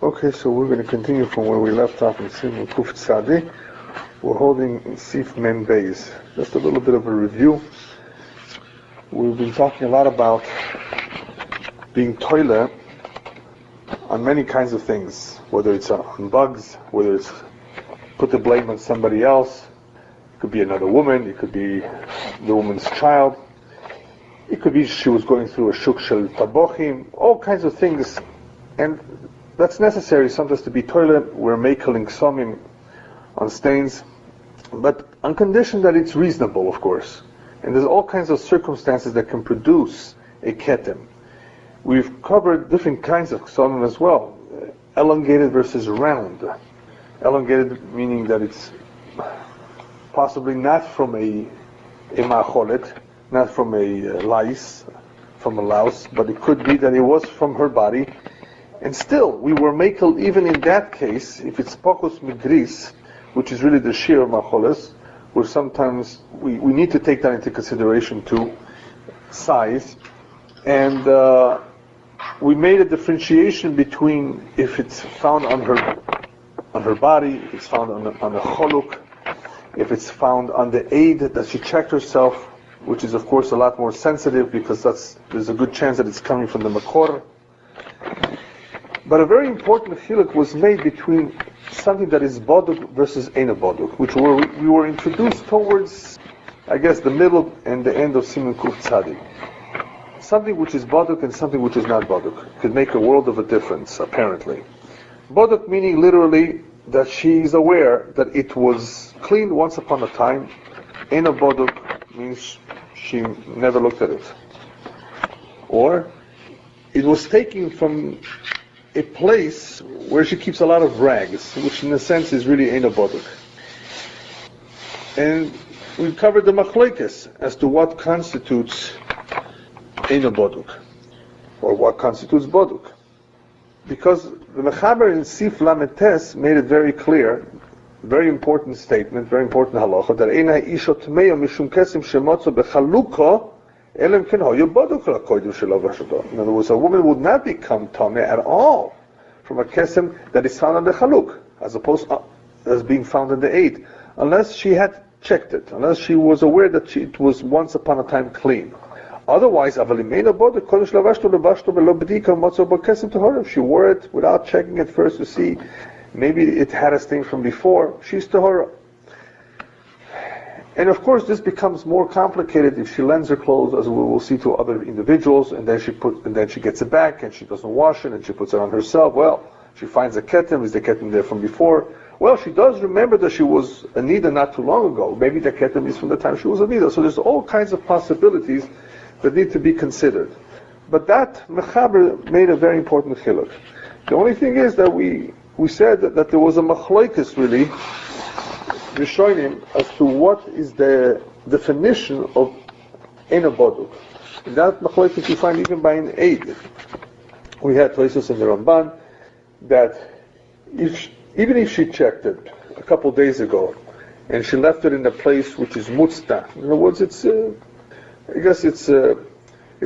Okay, so we're going to continue from where we left off in Siman Kuf Tzadi. We're holding Sif Mem Beis. Just a little bit of a review. We've been talking a lot about being toilet on many kinds of things, whether it's on bugs, whether it's put the blame on somebody else. It could be another woman, it could be the woman's child, it could be she was going through a shuk shel tabochim, all kinds of things. And that's necessary sometimes to be toilet. We're making somim on stains, but on condition that it's reasonable, of course. And there's all kinds of circumstances that can produce a ketem. We've covered different kinds of somim as well. Elongated versus round. Elongated meaning that it's possibly not from a ma'acholet, not from a lice, from a louse, but it could be that it was from her body. And still, we were makel even in that case, if it's pokos migris, which is really the shear of macholes, where sometimes we need to take that into consideration too, size. And we made a differentiation between if it's found on her body, if it's found on the choluk, if it's found on the aid that she checked herself, which is of course a lot more sensitive because there's a good chance that it's coming from the makor. But a very important chiluk was made between something that is boduk versus eina boduk, which we were introduced towards, I guess, the middle and the end of Siman Kuf Tzadi. Something which is boduk and something which is not boduk could make a world of a difference, apparently. Boduk meaning literally that she is aware that it was cleaned once upon a time. Eina boduk means she never looked at it. Or it was taken from a place where she keeps a lot of rags, which in a sense is really eina boduk. And we covered the machlokes as to what constitutes eina boduk, or what constitutes boduk. Because the Mechaber in Sif Lamed Tes made it very clear, very important statement, very important halacha, that eina isha tmeya mishum kesim shemotzo bechaluka. In other words, a woman would not become tameh at all from a kesem that is found on the chaluk, as opposed as being found in the aid, unless she had checked it, unless she was aware that it was once upon a time clean. Otherwise, if she wore it without checking it first to see, maybe it had a stain from before, she's tahora. And of course, this becomes more complicated if she lends her clothes, as we will see, to other individuals, and then she gets it back, and she doesn't wash it, and she puts it on herself. Well, she finds a ketem. Is the ketem there from before? Well, she does remember that she was a Niddah not too long ago. Maybe the ketem is from the time she was a Niddah. So there's all kinds of possibilities that need to be considered. But that Mechaber made a very important chiluk. The only thing is that we said that there was a machlokes really, Rishonim, as to what is the definition of eina boduk. And that machlokes you find even by an aid. We had Tosos in the Ramban that even if she checked it a couple days ago and she left it in a place which is mutzta, in other words, it's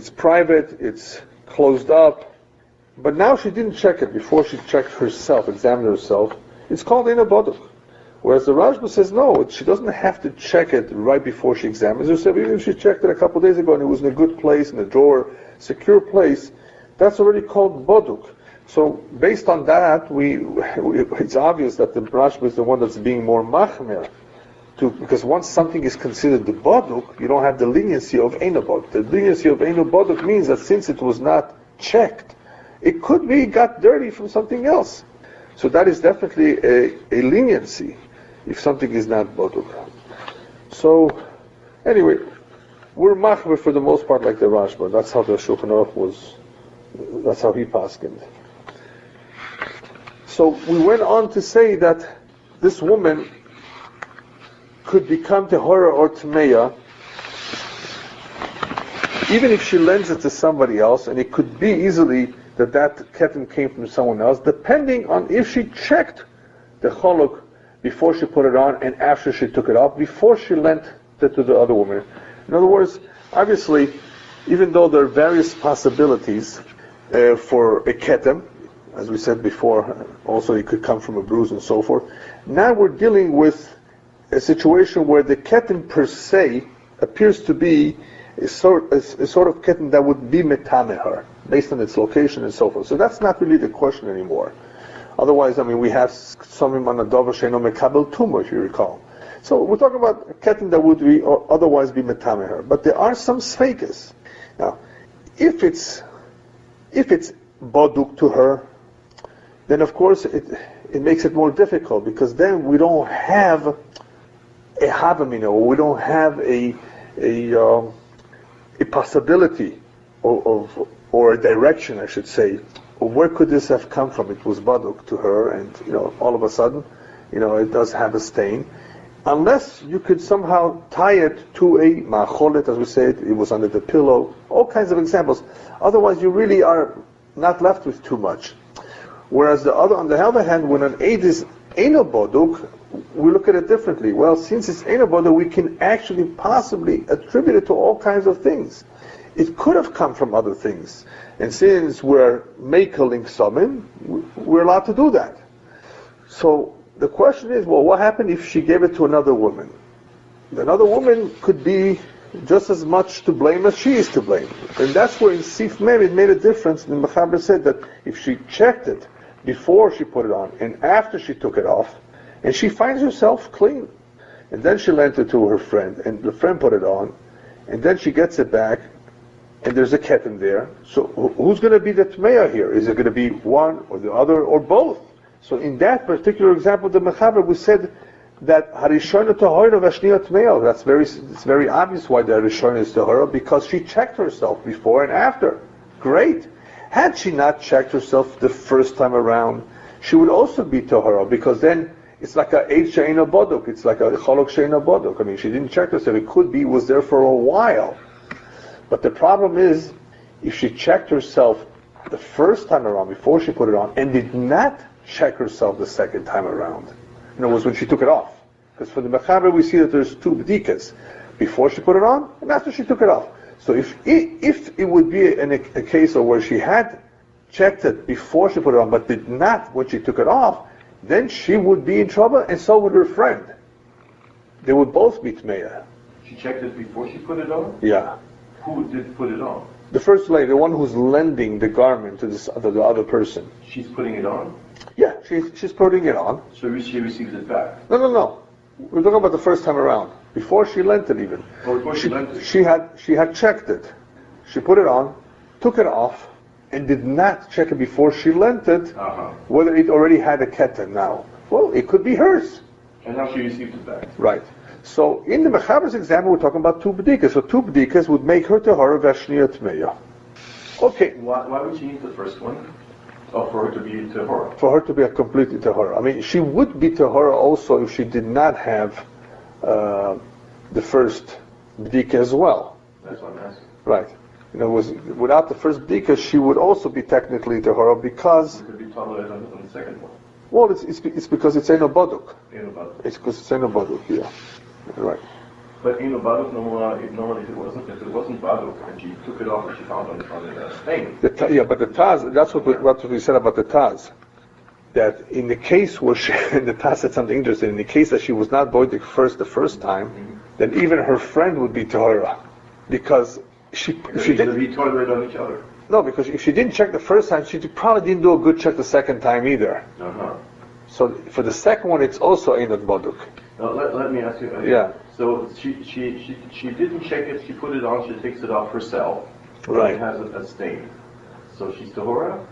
private, it's closed up, but now she didn't check it before she checked herself, examined herself. It's called eina boduk. Whereas the Rashba says no, she doesn't have to check it right before she examines herself. Even if she checked it a couple of days ago and it was in a good place, in a drawer, secure place, that's already called boduk. So based on that, it's obvious that the Rashba is the one that's being more machmer. Because once something is considered the boduk, you don't have the leniency of eina boduk. The leniency of eina boduk means that since it was not checked, it could be got dirty from something else. So that is definitely a leniency if something is not boduk. So, anyway, we're machmer for the most part like the Rashba. That's how the Shuchan Aruch was, that's how he paskined. So we went on to say that this woman could become tehora or tmeya even if she lends it to somebody else, and it could be easily that ketem came from someone else, depending on if she checked the choluk before she put it on and after she took it off, before she lent it to the other woman. In other words, obviously, even though there are various possibilities for a ketem, as we said before, also it could come from a bruise and so forth. Now we're dealing with a situation where the keten per se appears to be a sort of keten that would be metameh her, based on its location and so forth. So that's not really the question anymore. Otherwise, we have something on a dover sheino mekabel tumor, if you recall. So we're talking about a keten that would be or otherwise be metameh her. But there are some sveikas. Now, if it's boduk to her, then of course it makes it more difficult, because then we don't have a havamina, or we don't have a possibility or a direction, I should say, of where could this have come from. It was baduk to her, and all of a sudden, it does have a stain. Unless you could somehow tie it to a ma'acholet, as we said, it was under the pillow, all kinds of examples. Otherwise, you really are not left with too much. Whereas on the other hand, when an aid is eino boduk, we look at it differently. Well, since it's eino boduk, we can actually possibly attribute it to all kinds of things. It could have come from other things. And since we're makeling summon, we're allowed to do that. So the question is, well, what happened if she gave it to another woman? Another woman could be just as much to blame as she is to blame. And that's where in Sif Mem it made a difference. And the Mechaber said that if she checked it before she put it on and after she took it off, and she finds herself clean, and then she lent it to her friend, and the friend put it on, and then she gets it back, and there's a keten there. So who's going to be the tmeya here? Is it going to be one or the other or both? So in that particular example, the Mechaber, we said that harishona tahora v'ashniya tmeya. It's very obvious why the harishona is tahora, because she checked herself before and after. Great. Had she not checked herself the first time around, she would also be tahora, because then it's like a eid she'eino boduk. It's like a cholok she'eino boduk. She didn't check herself. It could be it was there for a while. But the problem is, if she checked herself the first time around before she put it on and did not check herself the second time around, in other words, when she took it off. Because for the Mechaber we see that there's two bdikas, before she put it on and after she took it off. So if it would be a case of where she had checked it before she put it on but did not when she took it off, then she would be in trouble, and so would her friend. They would both be tmeya. She checked it before she put it on? Yeah. Who did put it on? The first lady, the one who's lending the garment to the other person. She's putting it on? Yeah, she's putting it on. So she receives it back? No. We're talking about the first time around. Before she lent it even. Oh, before she lent it? She had checked it. She put it on, took it off, and did not check it before she lent it, whether it already had a keten now. Well, it could be hers. And now she received it back. Right. So in the Mechaber's example, we're talking about two bdikas. So two bdikas would make her tahara v'ashniya tmeya. Okay. Why would she need the first one? Oh, for her to be tahara. For her to be a completely tahara. She would be tahara also if she did not have the first bdika as well. That's what I'm asking. Right. Without the first bdika, she would also be technically tahara, because. It could be tolerated on the second one. Well, it's because it's eino baduk. Eino baduk. It's because it's eino baduk. Yeah. Right. But eino baduk normally if it wasn't baduk and she took it off and she found on the stain. But the taz, that's what we said about the taz. That in the case where the taz said something interesting. In the case that she was not boidik the first time, then even her friend would be tahara, because she didn't be tolerated on each other. No, because if she didn't check the first time, she probably didn't do a good check the second time either. So for the second one, it's also einot baduk. Now let me ask you. Yeah. So she didn't check it. She put it on. She takes it off herself. Right. It has a stain. So she's tahora.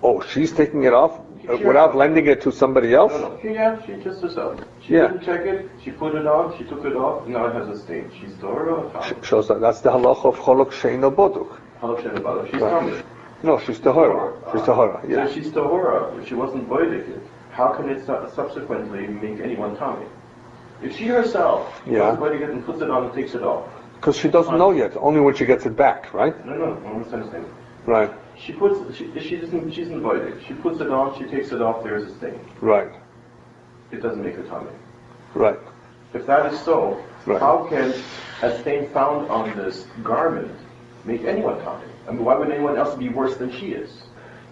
Oh, she's taking it off without lending it to somebody else? No. She just herself. She didn't check it. She put it on. She took it off. Now it has a stain. She's tahora. Shows that's the halacha of cholok she'eino baduk. She's right. No, she's tahora. She's tahora. Yeah. So she's tahora. If she wasn't boidik, how can it subsequently make anyone tummy? If she herself wasn't boidik and puts it on and takes it off. Because she doesn't know yet. Only when she gets it back, right? No. I'm understanding. Right. She's in boidik. She puts it on. She takes it off. There's a stain. Right. It doesn't make her tummy. Right. If that is so, how can a stain found on this garment make anyone tummy? Why would anyone else be worse than she is?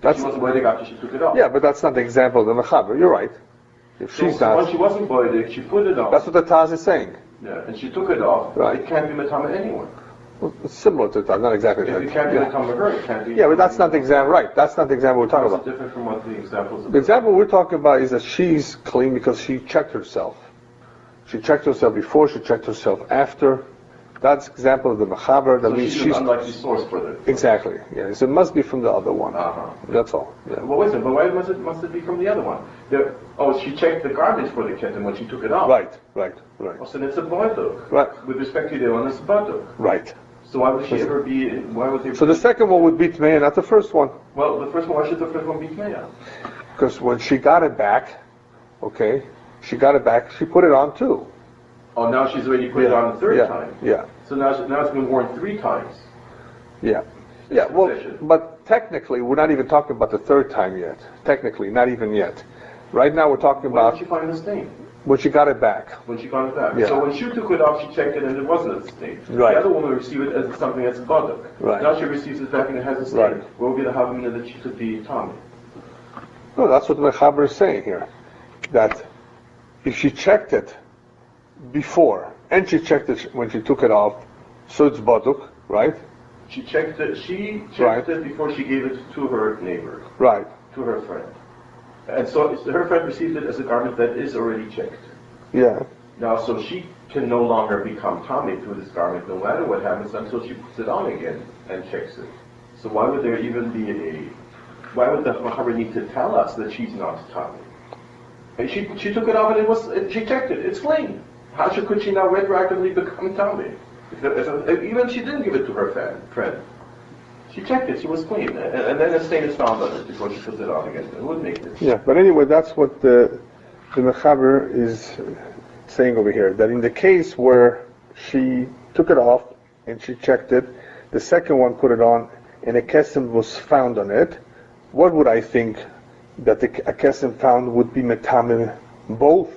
That's, she wasn't boidik after she took it off. Yeah, but that's not the example of the mechaber. You're right. If she's not... When she wasn't boidik, she put it on. That's what the Taz is saying. Yeah, and she took it off. Right. It can't be metame anyone. Well, it's similar to the Taz, not exactly. If it can't be metame her, it can't be... Yeah, but that's not the example, right. That's not the example we're talking How about. is it different from what the examples are? The example we're talking about is that she's clean because she checked herself. She checked herself before, she checked herself after. That's example of the mechaber. That so means she's she's an unlikely source for it. Exactly. Yeah. So it must be from the other one. That's all. Yeah. Well, wait a minute. But why must it be from the other one? She checked the garbage for the kitten when she took it off. Right. Oh, so it's a boduk. Right. With respect to the one, it's a boduk. Right. So why would she ever be? Why would they? So the second one would be tmeya, not the first one. Well, the first one. Why should the first one be tmeya? Because when she got it back, she put it on too. Oh, now she's already put it on the third time. Yeah. So now it's been worn 3 times. Yeah. Yeah. Well, but technically, we're not even talking about the third time yet. Technically, not even yet. Right now, we're talking about. When did she find the stain? When she got it back. When she got it back. Yeah. So when she took it off, she checked it and it wasn't a stain. Right. The other woman received it as something that's boduk. Right. Now she receives it back and it has a stain. Right. What would be the havamina that she could be Tommy? No, that's what the Mechaber is saying here. That if she checked it before and she checked it when she took it off, so it's boduk, right? She checked it. It before she gave it to her neighbor. Right. To her friend. And so her friend received it as a garment that is already checked. Yeah. Now, so she can no longer become Tommy through this garment, no matter what happens, until she puts it on again and checks it. So why would there even be why would the Mechaber need to tell us that she's not Tommy? And she took it off and she checked it. It's clean. How could she now retroactively become Tommy? Even if she didn't give it to her friend. She checked it, she was clean, and then a stain is found on it before she puts it on again. It would make it. Yeah, but anyway, that's what the Mechaber is saying over here, that in the case where she took it off and she checked it, the second one put it on and a kesem was found on it, what would I think that a kesem found would be metamim both,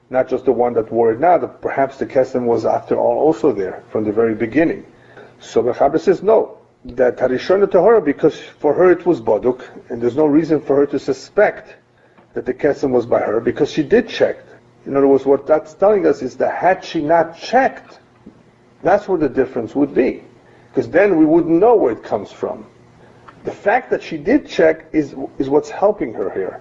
not just the one that wore it now, that perhaps the kesem was after all also there from the very beginning. So Mechaber says no. That Harishona Tahora, because for her it was Boduk, and there's no reason for her to suspect that the kesem was by her, because she did check. In other words, what that's telling us is that had she not checked, that's where the difference would be. Because then we wouldn't know where it comes from. The fact that she did check is what's helping her here.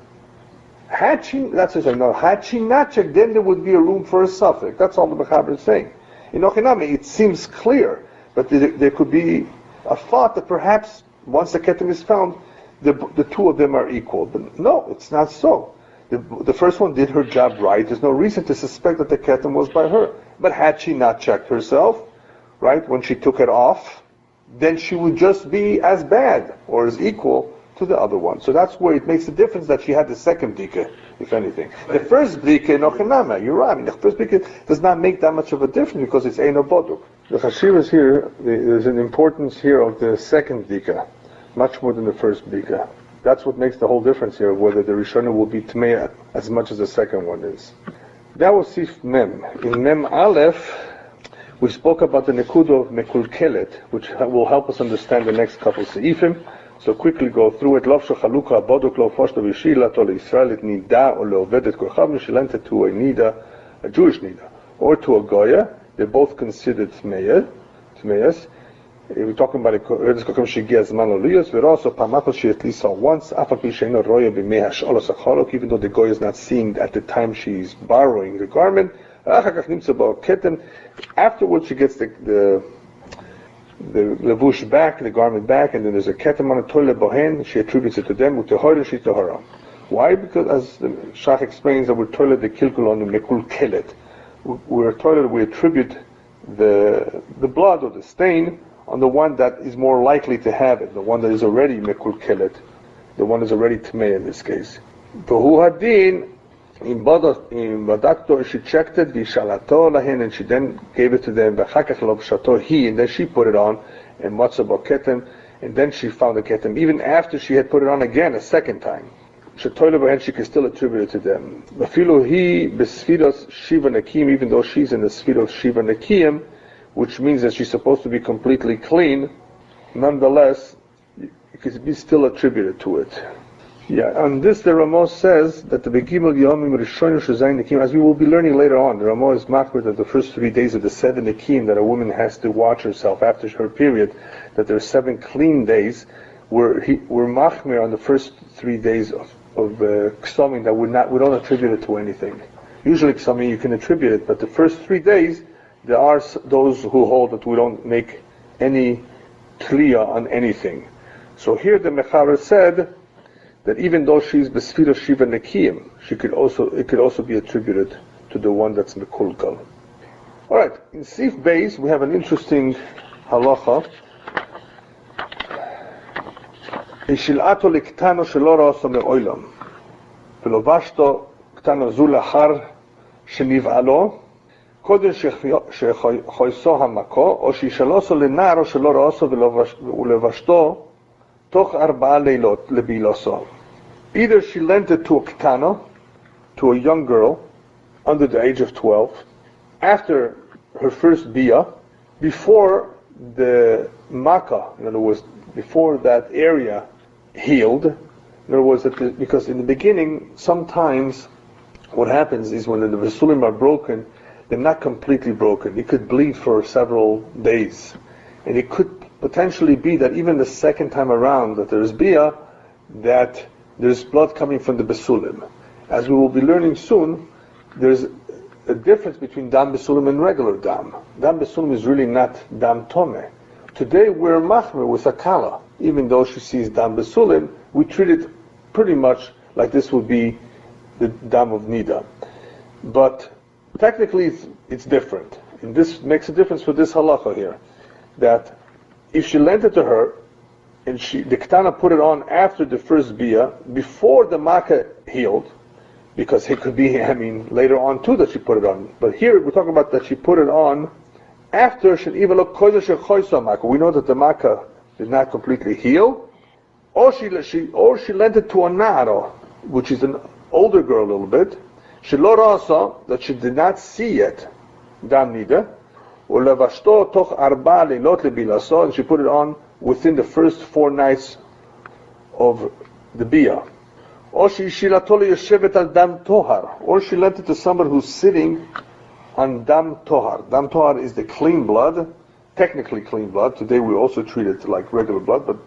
Had she not checked, then there would be a room for a suffix. That's all the Mechaber is saying. In Ochinami, it seems clear, but there could be a thought that perhaps once the ketem is found, the two of them are equal. But no, it's not so. The first one did her job right. There's no reason to suspect that the ketem was by her. But had she not checked herself, right, when she took it off, then she would just be as bad or as equal to the other one. So that's where it makes a difference that she had the second bdika, if anything. The first bdika, nochinama, you're right. I mean, the first bdika does not make that much of a difference because it's eino boduk. The chashivas here, there's an importance here of the second bdika, much more than the first bdika. That's what makes the whole difference here, whether the Rishona will be Tmeya as much as the second one is. That was Sif Mem. In Mem Aleph, we spoke about the Nekudo of Mekulkelet, which will help us understand the next couple Seifim. So quickly go through it. Lov Shachaluka Abodok Lo Foshto Vishila To Israel Et Niddah or Leovedet Korchav Mishilente to a Niddah, a Jewish Niddah, or to a Goya. They're both considered Tmeyas. We're talking about it. We're also Pamachos she at least saw once. Even though the Goy is not seeing at the time she's borrowing the garment. Afterwards, she gets the levush back, the garment back, and then there's a ketem on a toilet bohen. She attributes it to them. Why? Because as the Shach explains, that we're toilet the kilkul on the mekul kelet. We're toilet. We attribute the blood or the stain on the one that is more likely to have it, the one that is already mekul kelet, the one is already tmei in this case. V'hu hadin in badakto, she checked it, v'shalato lahen, and she then gave it to them. V'chakach lo b'shato he, and then she put it on, and matza bo ketem, and then she found the ketem, even after she had put it on again a second time. Shatoyle b'hen, she can still attribute it to them. V'filu he b'sfiros shiva nakim, even though she's in the sfiros shiva nakim, which means that she's supposed to be completely clean. Nonetheless, it could be still attributed to it. Yeah, on this the Ramah says that the Begimel Yomim Rishon Shazayin Nekim, as we will be learning later on, the Ramah is machmir that the first 3 days of the 7 Nekim that a woman has to watch herself after her period, that there are 7 clean days, were machmir on the first 3 days of Ksomim that we don't attribute it to anything. Usually Ksomim you can attribute it, but the first 3 days there are those who hold that we don't make any kliya on anything. So here the Mechaber said that even though she's Besfira Shiva Nekiyim, it could also be attributed to the one that's Mekulkal. Alright, in Sif Beis we have an interesting halacha. Ishil'ato liktano shelo ra'aso me'olam ולובשתו קטנו זו לאחר שנבעלו קודם שחויסו המכו או שישלוסו לנער או שלא רעסו ולבשתו תוך 4 לילות לבילוסו. Either she lent it to a ktana, to a young girl under the age of 12, after her first bia, before the makkah, in other words, before that area healed. In other words, because in the beginning, sometimes what happens is when the Vesulim are broken, they're not completely broken. It could bleed for several days. And it could potentially be that even the second time around that there's bia, that there's blood coming from the Besulim. As we will be learning soon, there's a difference between dam Besulim and regular dam. Dam Besulim is really not dam Tomeh. Today we're machmer with a kala. Even though she sees dam Besulim, we treat it pretty much like this would be the dam of Niddah. But technically it's different. And this makes a difference for this halacha here. That if she lent it to her, and the Ketana put it on after the first bia, before the makkah healed, because it could be, later on too that she put it on. But here we're talking about that she put it on after we know that the makkah did not completely heal, or she lent it to a naro, which is an older girl a little bit, shelo rasa, that she did not see yet, dam nida, ulevashto toch 4 leilot lebilaso, and she put it on within the first 4 nights of the bia. Or she shilato yeshevet al dam tohar, or she lent it to someone who's sitting on dam tohar. Dam tohar is the clean blood, technically clean blood. Today we also treat it like regular blood, but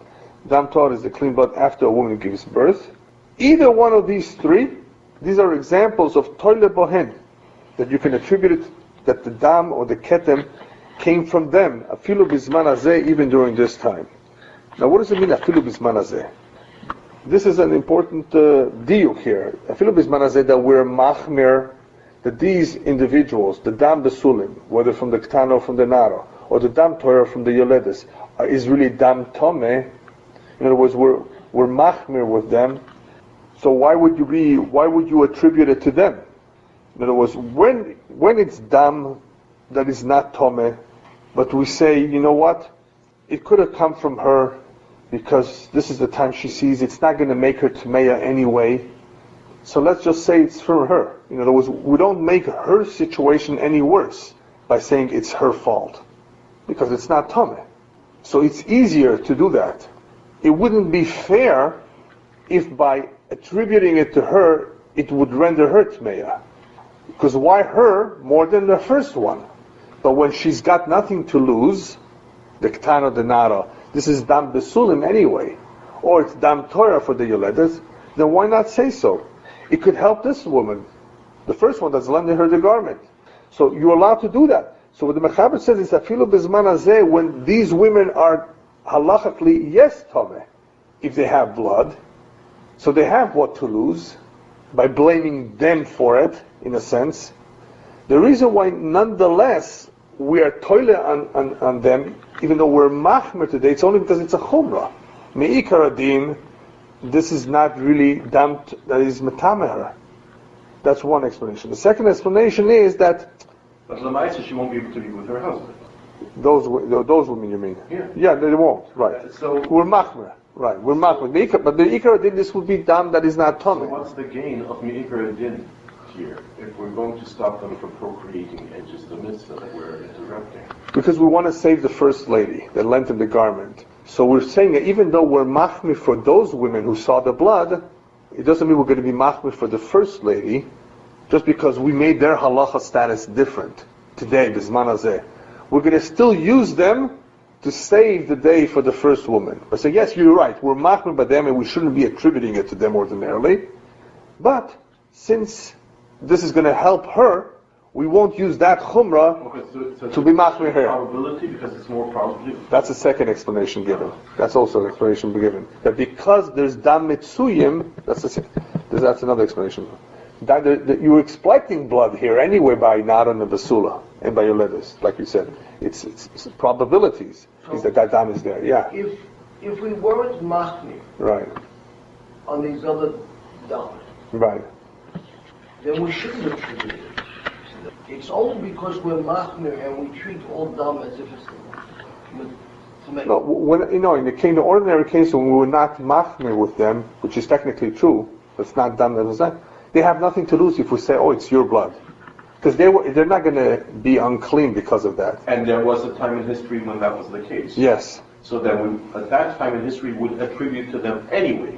dam tohar is the clean blood after a woman gives birth. Either one of these 3, these are examples of toile bohen, that you can attribute it, that the dam or the ketem came from them, afilu bizman hazeh, even during this time. Now what does it mean, afilu bizman hazeh? This is an important diuk here. Afilu bizman hazeh, that we're machmir, that these individuals, the dam besulim, whether from the ktana or from the naro, or the dam torah from the yoledes, is really dam tomeh. In other words, we're machmir with them. So why would you attribute it to them? In other words, when it's dam that is not tomeh, but we say, you know what, it could have come from her because this is the time she sees it's not going to make her tmeya anyway. So let's just say it's from her. In other words, we don't make her situation any worse by saying it's her fault, because it's not tomeh. So it's easier to do that. It wouldn't be fair if by attributing it to her, it would render her tmeya. Because why her more than the first one? But when she's got nothing to lose, the ktana, the nara, this is dam besulim anyway, or it's dam torah for the yoledes, then why not say so? It could help this woman, the first one that's lending her the garment. So you're allowed to do that. So what the Mechaber says is afilu bizman hazeh, when these women are halachically yes tomeh, if they have blood, so they have what to lose by blaming them for it, in a sense. The reason why nonetheless we are toile on them, even though we're machmer today, it's only because it's a chumrah. Me'ikar adin, this is not really dam that is metameher. That's one explanation. The second explanation is that but Lamaisa, she won't be able to be with her husband. Those women, you mean? Yeah, they won't. Right. So we're machmer. Right. We're machmer. But the ikar adin, this would be dam that is not tomei. So what's the gain of me'ikar adin here if we're going to stop them from procreating and just the mitzvah that we're interrupting? Because we want to save the first lady that lent him the garment. So we're saying that even though we're machmir for those women who saw the blood, it doesn't mean we're going to be machmir for the first lady, just because we made their halacha status different today, b'zman hazeh. We're going to still use them to save the day for the first woman. I say, yes, you're right, we're machmir by them and we shouldn't be attributing it to them ordinarily. But since this is going to help her, we won't use that chumrah to be machmir her. Probability, because it's more probability. That's the second explanation given. That's also an explanation given. That because there's dam mitzuyim, that's another explanation. That you're exploiting blood here anyway by Naran and Basula and by Yoledis, like you said. It's probabilities. Is that dam is there? Yeah. If we weren't machmir Right. on these other dam, Right. then we shouldn't attribute it. It's only because we're machmir and we treat all dam as if it's the No, when in the ordinary case when we were not machmir with them, which is technically true, it's not dam that they have nothing to lose if we say, oh, it's your blood. Because they're not going to be unclean because of that. And there was a time in history when that was the case. Yes. So that we, at that time in history, would attribute to them anyway.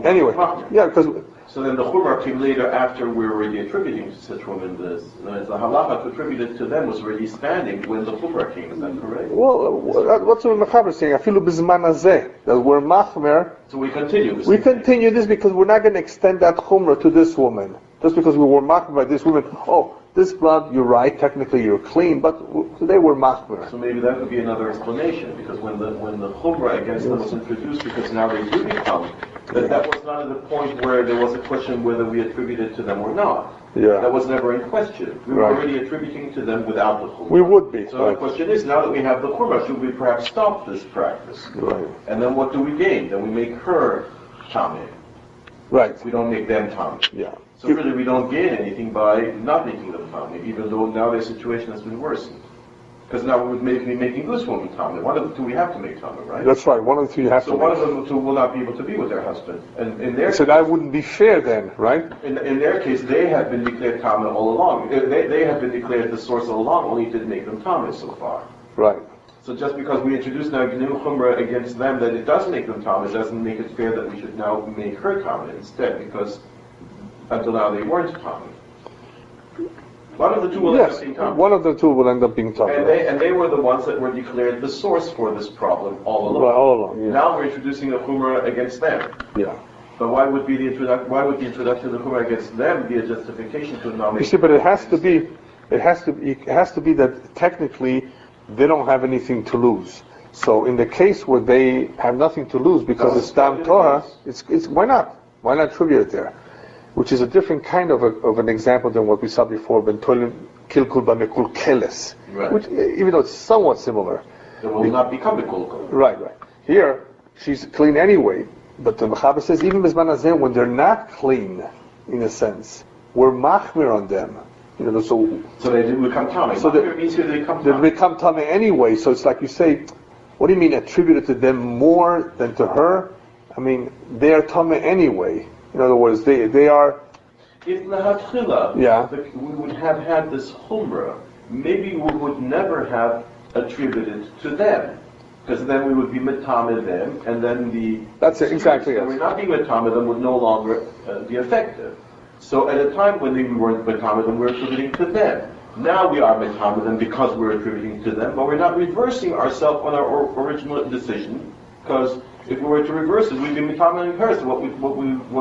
Anyway, yeah, because... So then the chumrah came later after we were already attributing to such women this. The halacha to attribute it to them was already standing when the chumrah came. Is that correct? Well, what's the Mechaber saying? Afilu b'zman hazeh, that we're machmer. So we continue. We continue this because we're not going to extend that chumrah to this woman. Just because we were machmer by this woman. Oh, this blood, you're right, technically you're clean, but today we're machmer. So maybe that would be another explanation, because when the chumrah against them was introduced, because now they do become, that was not at the point where there was a question whether we attributed to them or not. Yeah. That was never in question. We were already attributing to them without the chumrah. We would be. So the question is, now that we have the chumrah, should we perhaps stop this practice? Right. And then what do we gain? Then we make her tameh. Right. We don't make them tameh. Yeah. So really we don't gain anything by not making them tameh, even though now their situation has been worsened. Because now we would be making this woman tameh. One of the two we have to make tameh, right? That's right. One of the two you have to So make. one of the two will not be able to be with their husband. And in their So that wouldn't be fair then, right? in their case, they have been declared tameh all along. They have been declared the source all along, only it didn't make them tameh so far. Right. So just because we introduce now new chumrah against them, that it does make them tameh, doesn't make it fair that we should now make her tameh instead, because until now they weren't tameh. One of the two will end up being tameh. One of the two will end up being tameh. And they were the ones that were declared the source for this problem all along. Right, all along. Yeah. Now we're introducing a chumrah against them. Yeah. But why would the introduction of the chumrah against them be a justification to now make? You see, but it has to be that technically they don't have anything to lose. So in the case where they have nothing to lose because it's dam Torah, it's why not? Why not attribute it there? Which is a different kind of an example than what we saw before, ben tolim kilkul b'mekul keles, which even though it's somewhat similar, it will not become a kulkul. Right. Here she's clean anyway, but the Mechaber says even b'zman hazeh when they're not clean, in a sense, we're machmir on them. So they do become tameh. So means here they become tameh anyway. So it's like you say, what do you mean attributed to them more than to her? I mean, they are tameh anyway. In other words, they are. If lahatchila, we would have had this chumrah, maybe we would never have attributed to them, because then we would be metameh them, and then the. That's it, exactly. So we're not being metameh them would no longer be effective. So at a time when we weren't metameh them, we're attributing to them. Now we are metameh them because we're attributing to them, but we're not reversing ourselves on our original decision, because if we were to reverse it, we'd be metameh her. So what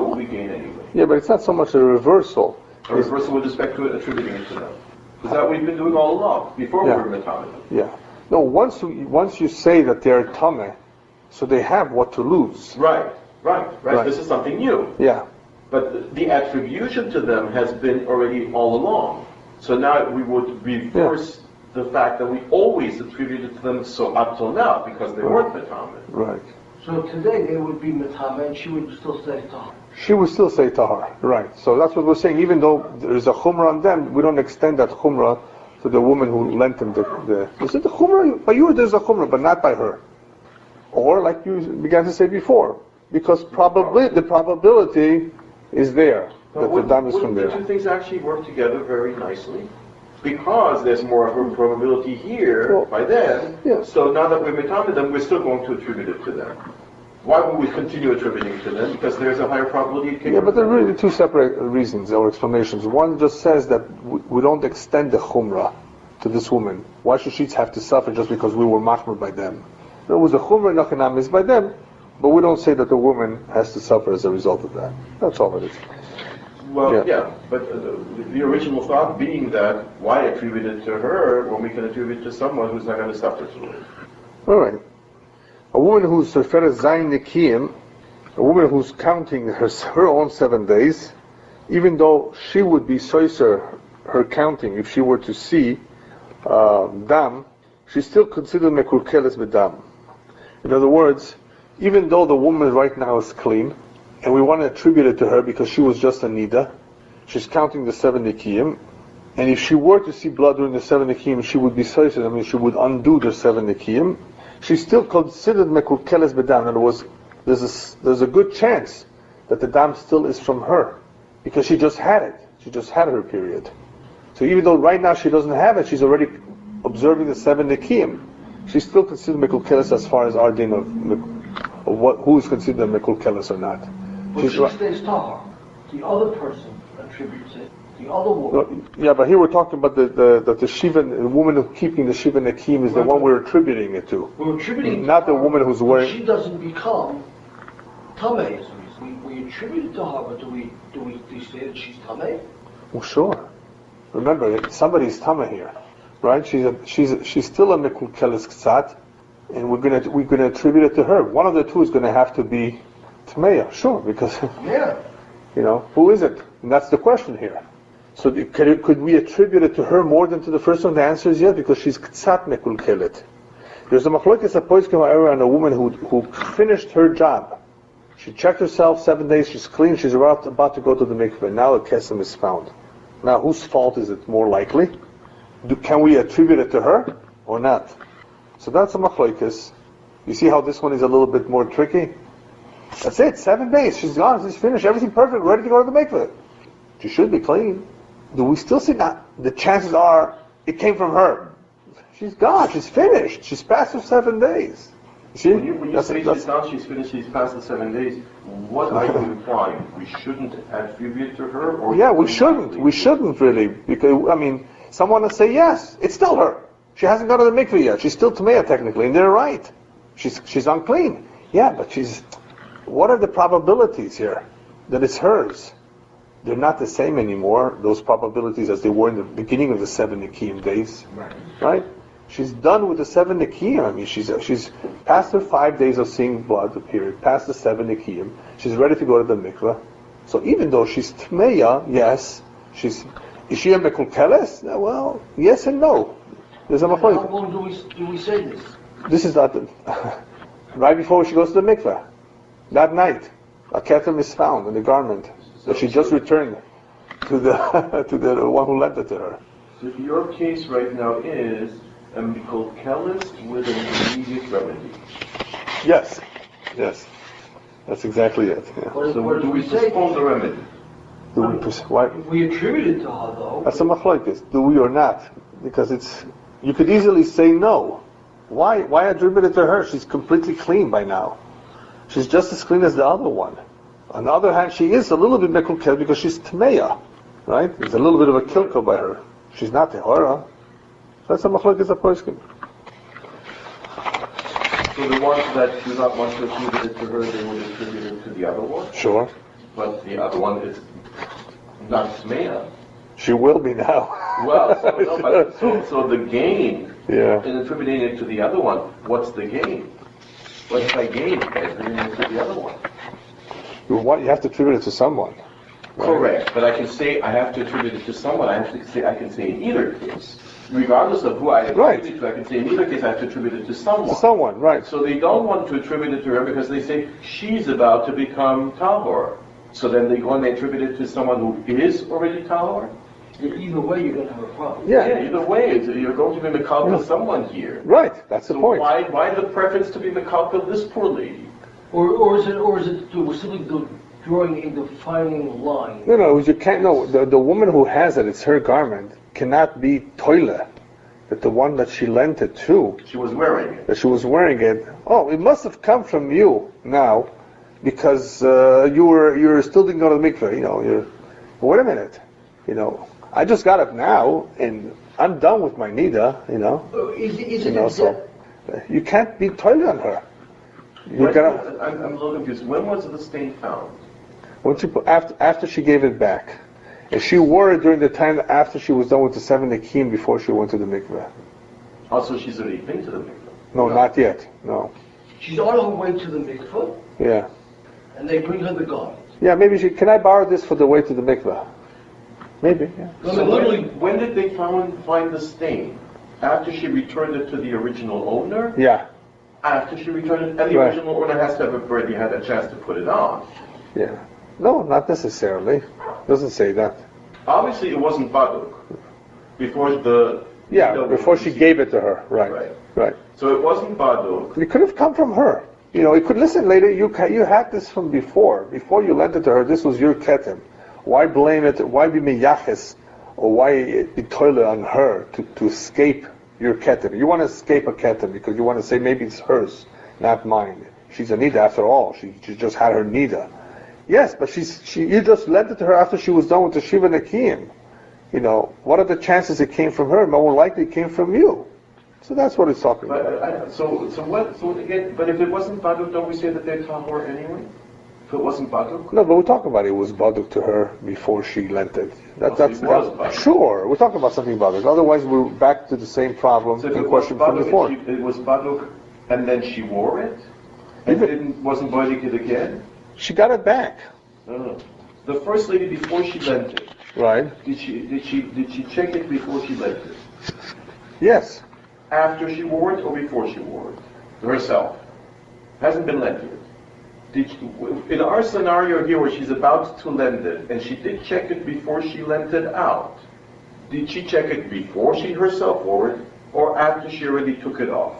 would we gain anyway? Yeah, but it's not so much a reversal. A reversal with respect to attributing it to them. Because that we've been doing all along before we were metameh them. Yeah. No, once you say that they're tameh, so they have what to lose. Right. This is something new. Yeah. But the attribution to them has been already all along. So now we would reverse the fact that we always attributed to them so up till now because they weren't metameh. Right. So today they would be metameh and she would still say tahar. She would still say tahar. Right. So that's what we're saying. Even though there's a chumrah on them, we don't extend that chumrah to the woman who lent them the chumrah. By you there's a chumrah, but not by her. Or like you began to say before, because probably the probability is there that the dam is from there. The two things actually work together very nicely. because there's more of a probability here by then. Yeah. So now that we're metamid them, we're still going to attribute it to them. Why would we continue attributing to them? Because there's a higher probability it came Yeah, from but there are them. really two separate reasons or explanations. One just says that we don't extend the chumrah to this woman. Why should she have to suffer just because we were machmir by them? There was a chumrah nachanam is by them, but we don't say that the woman has to suffer as a result of that. That's all it is. Well, yeah, but the original thought being that why attribute it to her when we can attribute it to someone who's not going to suffer through it? All right. A woman who's Seferet Zayin Nikiyim, a woman who's counting her own 7 days, even though she would be soiser her counting if she were to see dam, she's still considered mekulkeles bedam. In other words, even though the woman right now is clean, and we want to attribute it to her because she was just a Niddah, she's counting the 7 Nikiyim, and if she were to see blood during the 7 Nikiyim, she would be soiser, I mean she would undo the 7 Nikiyim. She's still considered mekulkeles bedam. In other words, there's a good chance that the dam still is from her, because she just had it. She just had her period. So even though right now she doesn't have it, she's already observing the 7 Nikiyim. She's still considered mekulkeles as far as our din of who is considered mekulkeles or not. But she stays tahar. The other person attributes it. The other woman. Yeah, but here we're talking about the shiva, the woman who's keeping the shiva Nikiyim is the one we're attributing it to. We're attributing not the woman who's wearing. She doesn't become tameh. We attribute it to her, but do we say that she's tameh? Well, sure. Remember, somebody's tameh here, right? She's still a mekulkeles ktsat, and we're gonna attribute it to her. One of the two is gonna have to be tameya, sure, because Yeah. Who is it? And that's the question here. So could we attribute it to her more than to the first one? The answer is yes, because she's ktsat mekulkelet. There's a machlokes aposkim however on a woman who finished her job. She checked herself 7 days, she's clean, she's about to go to the mikveh. Now a kesem is found. Now whose fault is it more likely? Can we attribute it to her or not? So that's a machlokes. You see how this one is a little bit more tricky? That's it, 7 days, she's gone, she's finished, everything perfect, ready to go to the mikveh. She should be clean. Do we still see that? The chances are it came from her. She's gone, she's finished, she's passed her 7 days. You see? When you say she's gone, she's finished, she's passed the 7 days, what are you implying? We shouldn't attribute to her? Or yeah, we shouldn't really, because, someone will say, yes, it's still her. She hasn't gone to the mikveh yet, she's still tameya technically, and they're right. She's unclean. Yeah, but what are the probabilities here that it's hers? They're not the same anymore, those probabilities, as they were in the beginning of the 7 Nikiyim days. Right? She's done with the 7 Nikiyim. She's past her 5 days of seeing blood, the period, past the 7 Nikiyim. She's ready to go to the mikveh. So even though she's tmeya, yes, is she a mekulkeles? Well, yes and no. There's a How machlokes. long do we say this? This is not right before she goes to the mikveh. That night, a ketem is found in the garment that she just returned to the to the one who lent it to her. So your case right now is a mekulkeles with an immediate remedy. Yes, that's exactly it. Yeah. So what do we postpone the remedy? Why? We attribute it to her, though. That's a machlokes. Do we or not? Because you could easily say no. Why attribute it to her? She's completely clean by now. She's just as clean as the other one. On the other hand, she is a little bit mekulkel because she's tameya, right? There's a little bit of a kilko by her. She's not tehora. That's a machlokes aposkim. So the ones that do not want to attribute it to her, they will attribute it to the other one? Sure. But the other one is not tameya. She will be now. Well, so the gain Yeah. in attributing it to the other one, what's the gain? What if I gain by attributing it to the other one? You have to attribute it to someone. Right? Correct, but I can say I have to attribute it to someone. I can say in either case, regardless of who I attribute it to, I can say in either case I have to attribute it to someone. To someone, right. So they don't want to attribute it to her because they say she's about to become tahor. So then they go and they attribute it to someone who is already tahor. Either way, you're going to have a problem. Yeah. Either way, you're going to be mekalkel someone here. Right, that's the So point. why the preference to be mekalkel this poor lady? Or is it we're simply drawing a defining line? No, you can't. No, the woman who has it, it's her garment, cannot be toile, that the one that she lent it to, She was wearing it. that she was wearing it, oh, it must have come from you now, because you're still didn't go to the mikveh, wait a minute, I just got up now, and I'm done with my niddah, so you can't be toilet on her. I'm a little confused. When was the stain found? When she after she gave it back, and she wore it during the time after she was done with the 7 nekim before she went to the mikveh. Also, she's already been to the mikveh. No, not yet. No. She's on her way to the mikveh, Yeah. and they bring her the garment. Yeah, maybe can I borrow this for the way to the mikveh? Maybe, yeah. So when did they find the stain? After she returned it to the original owner? Yeah, After she returned it, and the Right. original owner has to have already had a chance to put it on. yeah. No, not necessarily. Doesn't say that. Obviously, it wasn't baduk before the... Yeah, before she gave it to her. Right. So it wasn't baduk. It could have come from her. It could, listen, lady, you had this from before. Before you lent it to her, this was your ketem. Why blame it? Why be meyaches? Or why be toilet on her to escape your ketem? You want to escape a ketem because you want to say maybe it's hers, not mine. She's a niddah after all. She just had her niddah. Yes, but you just lent it to her after she was done with the shiva nekim. What are the chances it came from her? More likely it came from you. So that's what it's talking about. So again, but if it wasn't baduk, don't we say that they're tahor anyway? If it wasn't baduk? No, but we're talking about it was baduk to her before she lent it. It was baduk. Sure, we're talking about something baduk. Otherwise, we're back to the same problem So if and it was question from baduk, before. it was baduk, and then she wore it, and wasn't baduk it again? She got it back, No. The first lady before she lent it, right? did she check it before she lent it? Yes. After she wore it or before she wore it? Herself. Hasn't been lent yet. In our scenario here where she's about to lend it, and she did check it before she lent it out, did she check it before she herself wore it, or after she already took it off?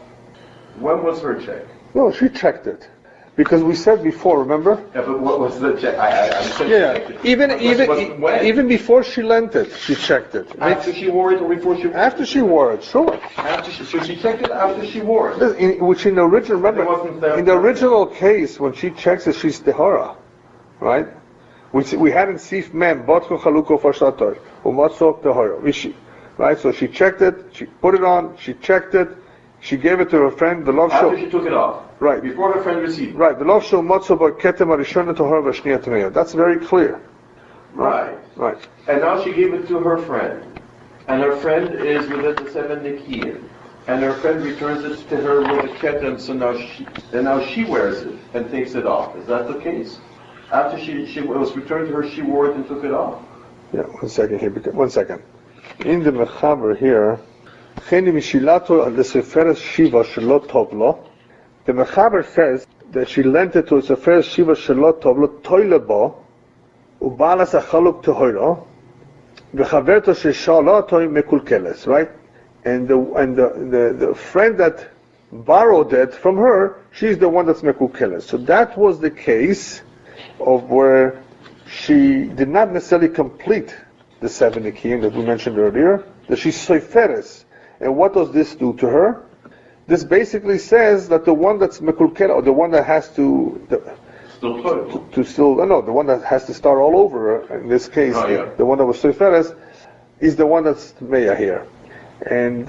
When was her check? No, she checked it. Because we said before, remember? Yeah, but what was the check? I said Yeah, even before she lent it, she checked it. After she wore it or before she wore it? After she wore it, sure. So she checked it after she wore it. Which in the original, remember, in the original case, when she checks it, she's tehara, right? We had in Sif Mem, Botcho Chaluko Fashator, Umatzok Tehara, right? So she checked it, she put it on, she checked it, she gave it to her friend, the love show. After she took it off. Right. Before her friend received it. Right. The love show matzo ketem arishona tohara v'shniya tameya. That's very clear. Right. And now she gave it to her friend. And her friend is within the 7 nekim. And her friend returns it to her with a ketem, so now she wears it and takes it off. Is that the case? After it was returned to her, she wore it and took it off? Yeah, 1 second here. 1 second. In the mechaber here, cheni mishilato leseferes shiva shelo tovlo. The mechaber says that she lent it to a seferes shiva shelo tovlo toilebo ubalas achaluk tohoro v'chaverto sheshala toy mekulkeles. Right, and the friend that borrowed it from her, she's the one that's mekulkeles. So that was the case of where she did not necessarily complete the 7 nekim that we mentioned earlier, that she's soiferes. And what does this do to her? This basically says that the one that's mekulkel, or the one that has the one that has to start all over, in this case, the one that was soiferes, is the one that's meya here. And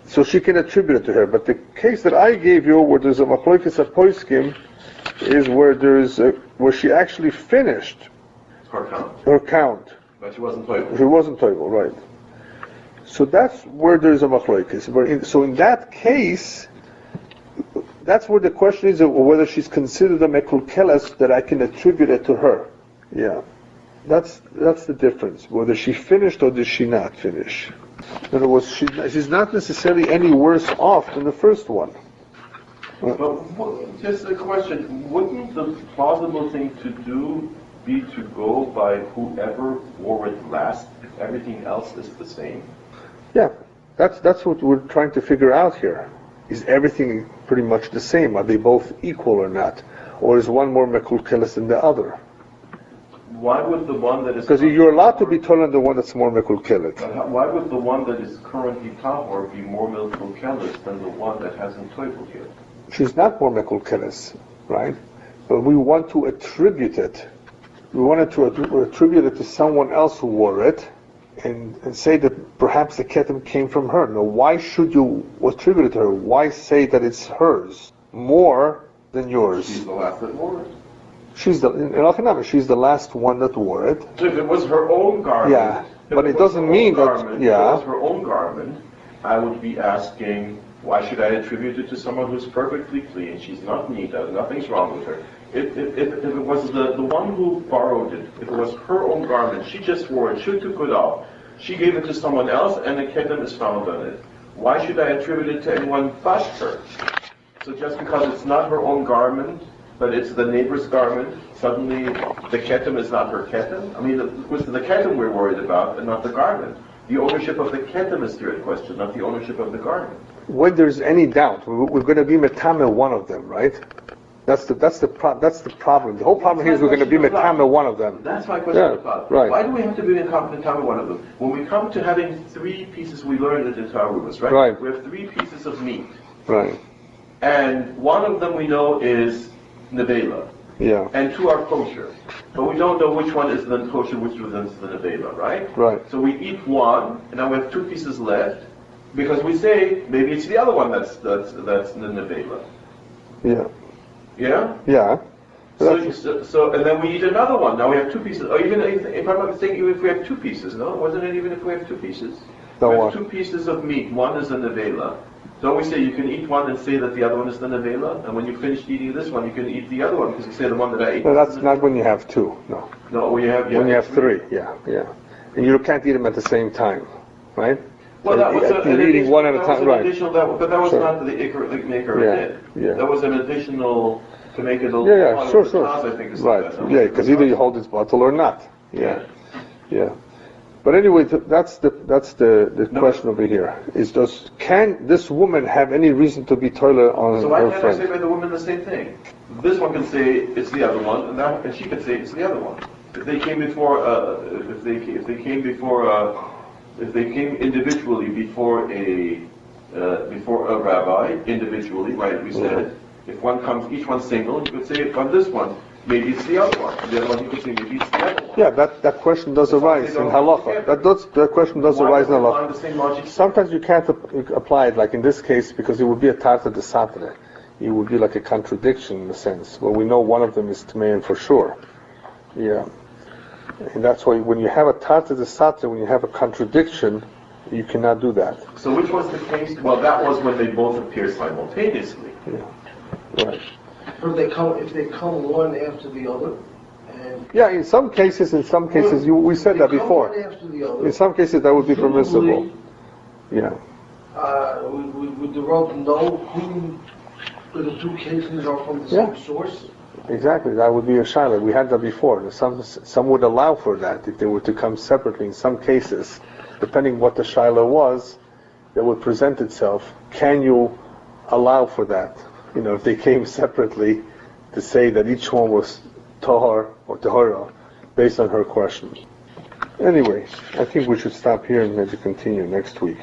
so she can attribute it to her. But the case that I gave you, where there's a machloikes apoiskim, is where she actually finished her count. But she wasn't toivel. She wasn't toivel, right. So that's where there's a machloikes. So in that case, that's where the question is whether she's considered a mekulkeles that I can attribute it to her. Yeah. That's the difference. Whether she finished or did she not finish. In other words, she's not necessarily any worse off than the first one. But just a question, wouldn't the plausible thing to do be to go by whoever wore it last if everything else is the same? Yeah, that's what we're trying to figure out here. Is everything pretty much the same? Are they both equal or not? Or is one more mekulkeles than the other? Why would the one that is... Because you're allowed to be told on the one that's more mekulkelet. Why would the one that is currently tahor be more mekulkelet than the one that hasn't toivel yet? She's not more mekulkeles, right? But we want to attribute it. We wanted to attribute it to someone else who wore it, and say that perhaps the ketem came from her. Now, why should you attribute it to her? Why say that it's hers more than yours? She's the last that wore it. She's the last one that wore it. So if it was her own garment, yeah, but it doesn't mean that. Yeah. If it was her own garment, I would be asking, why should I attribute it to someone who's perfectly clean? She's not Niddah, nothing's wrong with her. If it was the one who borrowed it, if it was her own garment, she just wore it, she took it off, she gave it to someone else, and the ketem is found on it. Why should I attribute it to anyone but her? So just because it's not her own garment, but it's the neighbor's garment, suddenly the ketem is not her ketem? I mean, it was the ketem we're worried about, and not the garment. The ownership of the ketem is here in question, not the ownership of the garment. When there's any doubt, we're going to be metame one of them, right? That's the problem. The whole problem here is we're going to be metame one of them. That's my question about. Right. Why do we have to be metame one of them? When we come to having three pieces, we learned it in Taaruvot, right? Right. We have three pieces of meat. Right. And one of them we know is nevela. Yeah. And two are kosher. But we don't know which one is the kosher, which one is the nevela, right? Right. So we eat one, and now we have two pieces left, because we say, maybe it's the other one that's the nevela. Yeah. Yeah? Yeah. So and then we eat another one. Now we have two pieces. Or even if I'm not mistaken, even if we have two pieces, no? Wasn't it even if we have two pieces? No, we have what? two pieces of meat. One is a nevela. Don't we say you can eat one and say that the other one is the nevela? And when you finish eating this one, you can eat the other one because you say the one that I ate. No, that's not when you have two. No. No, when you have three. Yeah. And you can't eat them at the same time, right? Well, that was you're eating one at a time, right? But that was not the maker of it. Yeah. That was an additional to make it a little. Yeah. Sure. I think is Right. Yeah, because either you hold its bottle or not. Yeah. But anyway, that's the question over here. Can this woman have any reason to be toilet on so her why can't friend? I say by the woman the same thing? This one can say it's the other one, and she can say it's the other one. If they came before, if they came individually before a rabbi individually, right? We said if one comes, each one single, you could say on this one. Maybe it's the other one. The other one you could say maybe it's the other one. Yeah, that question does arise in halacha. That question does arise in halacha. The same logic? Sometimes you can't apply it, like in this case, because it would be a tarta de satre. It would be like a contradiction in a sense. Well, we know one of them is tmein for sure. Yeah. And that's why when you have a tarta de satre, when you have a contradiction, you cannot do that. So which was the case? Well, that was when they both appear simultaneously. Yeah. Right. If they come one after the other, and yeah, in some cases, we said that before. One after the other, in some cases, that would be permissible. Yeah. Would the Rav know who the two cases are from the same source? Exactly, that would be a shaila. We had that before. Some would allow for that if they were to come separately. In some cases, depending what the shaila was, that would present itself. Can you allow for that? If they came separately, to say that each one was tahor or tahora based on her question. Anyway, I think we should stop here and maybe continue next week.